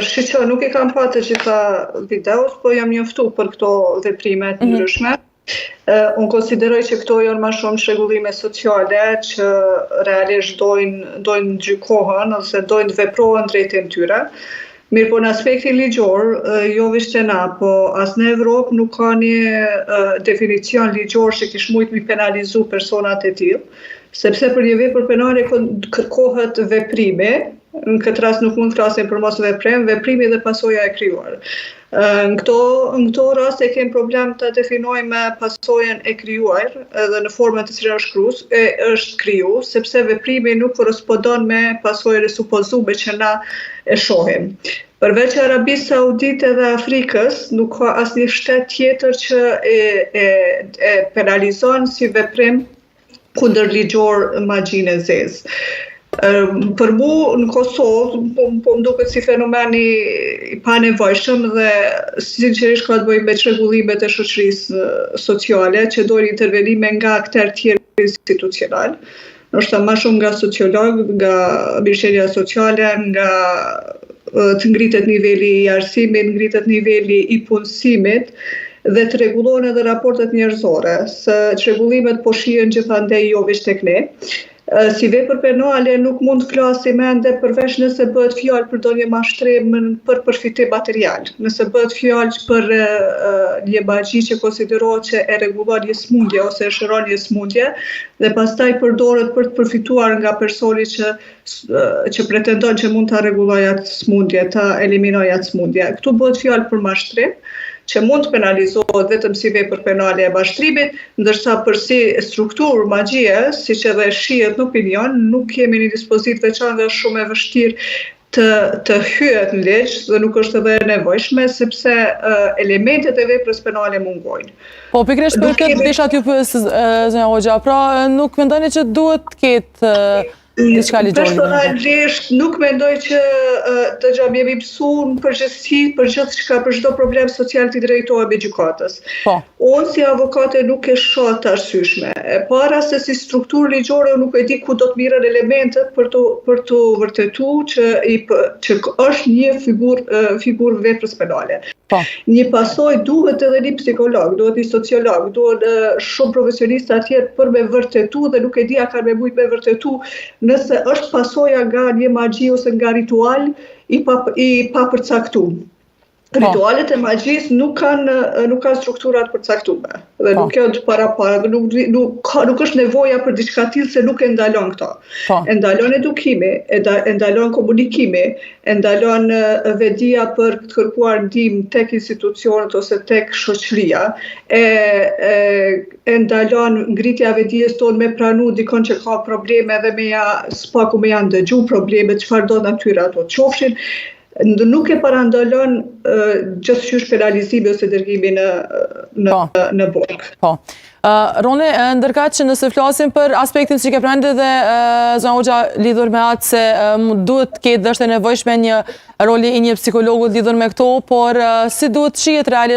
Shiqo, nuk I kam pa të gjitha videos, po jam njoftu për këto veprime të ndryshme. Unë konsideroj që këto janë ma shumë shregullime sociale që realisht dojnë gjykohen ose dojnë veprohen drejtim tyre. Mirë po në aspektin ligjor, jo vishqena, po as në Evropë nuk ka një definicion ligjor që kish mujt mi penalizu personat e tillë, sepse për një vepër penale kërkohet veprimi, në këtë rast nuk mund të flasim për mos veprim, veprimi dhe pasoja e krijuar. Në këto raste kemë problem të definojmë pasojen e krijuar edhe në formën të cilën është kriju, sepse veprimi nuk korrespondon me pasojën e supozume që na e shohim. Përveç Arabisë Saudite dhe Afrikës, nuk ka asnjë shtet tjetër që e penalizon si veprim kundërligjor magjinë e zezë. Për mu në Kosovë, po më duket si fenomeni I panevojshëm dhe sinqerisht ka të bëjë me çrregullimet e shoqërisë sociale që dojnë intervenime nga aktorë tjerë institucional. Ndoshta më shumë nga sociolog, nga mirëqenia sociale, nga të ngritet niveli I arsimit, ngritet niveli I punësimit dhe të rregullohen edhe raportet njerëzore, se çrregullimet po shihen gjithandej jo vetëm tek ne. Si vepër penale nuk mund të flasim ende përveç nëse bëhet fjalë për ndonjë mashtrim për përfitim material, nëse bëhet fjalë për një magji që konsiderohet që e rregullon një smundje ose e shëron një smundje dhe pastaj përdoret për të përfituar nga personi që pretendon që mund ta rregullojë atë smundje, ta eliminojë atë smundje. Këtu bëhet fjalë për mashtrim, që mund të penalizohet vetëm si vepër penale e mashtrimit, ndërsa për si strukturë magjie, siç edhe shihet në opinion, nuk kemi një dispozitë veçantë dhe është shumë e vështirë të hyhet në ligj dhe nuk është edhe e nevojshme sepse elementet e veprës penale mungojnë. Po pikërisht për këtë desha t'ju pyes zonja Hoxha, pra nuk mendoni që duhet të ketë diçka ligjore? Personalisht nuk mendoj që jemi mësuar në përgjithësi për gjithçka, për çdo problem social t'i drejtohemi gjykatës. Unë si avokate nuk e shoh të arsyeshme. E para se si strukturë ligjore nuk e di ku do të mirën elementet për të vërtetuar që është një figurë veprës penale. Një pasojë duhet edhe një psikolog, duhet një sociolog, duhet shumë profesionistë tjerë për me vërtetu dhe nuk e di a kanë me mujt me vërtetu nëse është pasoja nga një magji ose nga ritual I papërcaktuar. Ritualet e magjisë nuk kanë strukturat përcaktuara dhe nuk janë të parapara, nuk është nevoja për diçka tillë se nuk e ndalon këto. E ndalon edukimi, e ndalon komunikimi, e ndalon vedia për të kërkuar ndihmë tek institucionet ose tek shoqëria, e ndalon ngritja e vedijes tonë me pranu dikon që ka probleme dhe spaku me janë dëgju probleme, çfarë do natyra ato qofshin. Nuk e parandalon gjithçysh penalizimi ose dërgimi në burg. Roni, ndërkaq që nëse flasim për aspektin që ke përmendur dhe zonja Hoxha lidhur me atë se duhet të ketë dhe është e nevojshme një roli I një psikologu lidhur me këto, por si duhet shihet realisht